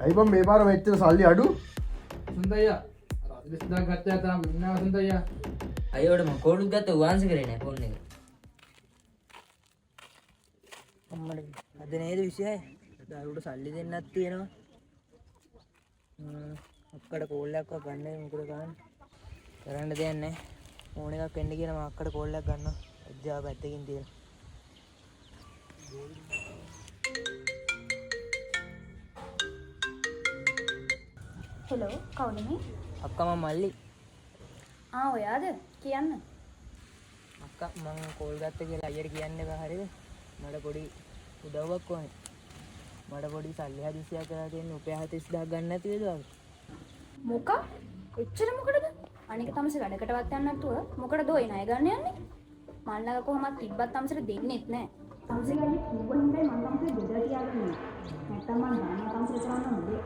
ඇයි බං මේ පාර මෙච්චර සල්ලි අඩු? සුන්දරයා රාජ්‍යස්දා ගත්තා තාම ඉන්නවා සුන්දරයා. අයියෝට මම කෝඩුත් ගත්ත වහන්සේ කරේ නෑ ෆෝන් එක. අම්මට අද නේද 26? දරුවට සල්ලි දෙන්නත් තියෙනවා. අක්කට කෝල් එකක් ගන්නයි මොකද ගන්න. කරන්න දෙයක් නෑ. ෆෝන් එකක් එන්න කියලා මම අක්කට කෝල් එකක් ගන්නවා. එජ්ජා පැත්තකින් තියලා. හෙලෝ කවුද මේ? අක්කා මම මල්ලි. ඔයාද? කියන්න. අක්කා මම කෝල් ගත්ත කියලා අයියට කියන්න එපා හරිද? මට පොඩි උදව්වක් ඕනේ. මට පොඩි සල්ලි හදිසියක් කරලා තියෙන උපය 40000ක් ගන්න නැතිවද වගේ? මොකක්? එච්චර මොකටද? අනික තමසේ වැඩකටවත් යන්න නැතුව මොකටද ඔය ණය ගන්න යන්නේ? මල්ලක කොහොමද තිබ්බත් තමසට දෙන්නෙත් නැහැ. තමසේ ගන්නේ කිව්වොත් මම තමසේ බෙදලා තියාගන්නේ. නැත්තම් මම දානවා තමසේ කරන්න ඕනේ.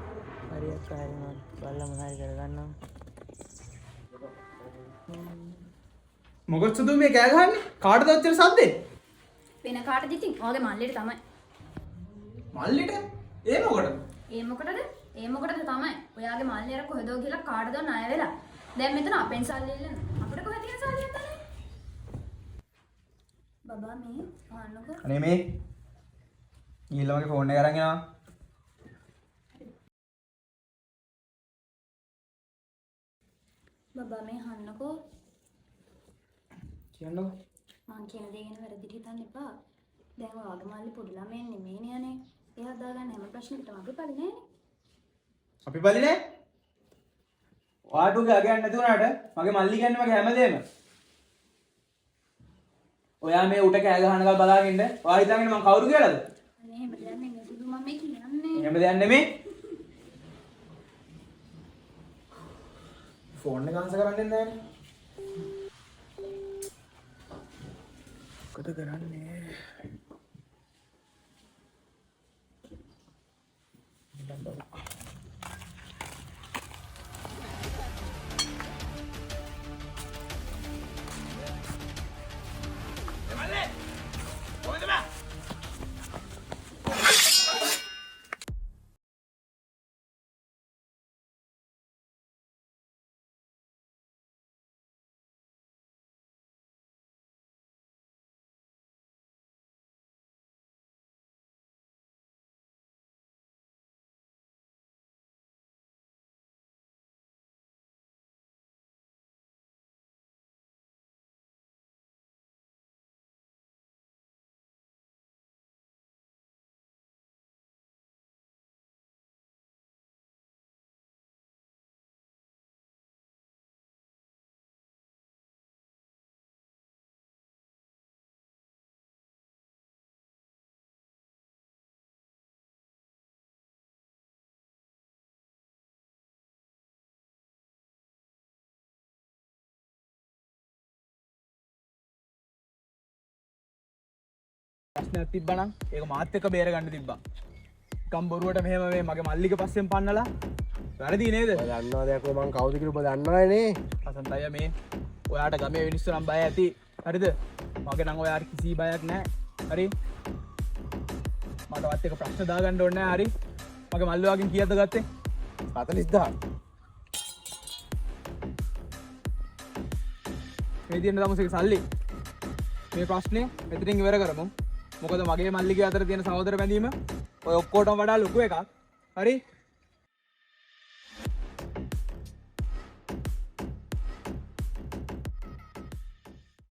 හරි අක්කා හරි මම බලලා මොනාරි කරගන්නවා. මොකද සුදු මේ කෑ ගහන්නේ? කාටද ඔච්චර සද්දේ? වෙන කාටද ඉතින්? ඔයාගේ මල්ලිට තමයි. මල්ලිට? ඒ මොකටද? ඒ මොකටද? ඒ මොකටද තමයි. ඔයාගේ මල්ලි අර කොහෙදෝ ගිහලා කාටදෝ ණය වෙලා. දැන් මෙතන අපෙන් සල්ලි ඉල්ලන. අපිට කොහෙද තියෙන සල්ලි නැත්තනේ? බබා මේ අහන්නකෝ. අනේ මේ ඊළඟ මගේ ෆෝන් එක අරන් එනවා. බබා මේ අහන්නකෝ. කියන්නකෝ. මං කියන දේ ගැන වැරදිට හිතන්න එපා. දැන් ඔයාගේ මල්ලි පොඩි ළමයෙක් නෙමෙයිනේ අනේ. එයා දාගන්න හැම ප්‍රශ්නෙකටම අපි පලි නෑනේ. අපි බලි නෑ. ඔයාටුගේ අගයන් නැති වුණාට මගේ මල්ලි කියන්නේ මගේ හැමදේම. ඔයා මේ උට කෑ ගහනකල් බලාගෙන ඉන්න. ඔයා හිතන්නේ මං කවුරු කියලාද? අනේ එහෙම දෙයක් නෙමෙයි සුදු මම මේ කියන්නේ. එහෙම දෙයක් නෙමෙයි. ෆෝන් එක ආන්සර් කරන්නේ නැහැනේ. මොකද කරන්නේ? ප්‍රශ්නයක් තිබ්බනම් ඒක මාත් එක්ක බේර ගන්න තිබ්බා. කම් බොරුවට මෙහෙම මේ මගේ මල්ලික පස්සෙන් පන්නලා වැරදි නේද? ඔය දන්නවද යකෝ මං කවුද කියලා ඔබ දන්නවනේ. අසන්ත අයියා මේ ඔයාට ගමේ මිනිස්සු නම් බය ඇති. හරිද? මගේ නම් ඔයාට කිසි බයක් නැහැ. හරි? මටවත් එක ප්‍රශ්න දාගන්න ඕනේ නැහැ. හරි? මගේ මල්ලි වගේ කීයද ගත්තේ? 40000. මේ තියෙන තමසේ සල්ලි. මේ ප්‍රශ්නේ මෙතනින් ඉවර කරමු. මොකද මගේ මල්ලිගේ අතර තියෙන සහෝදර බැඳීම ඔය ඔක්කොටම වඩා ලොකු එකක්. හරි?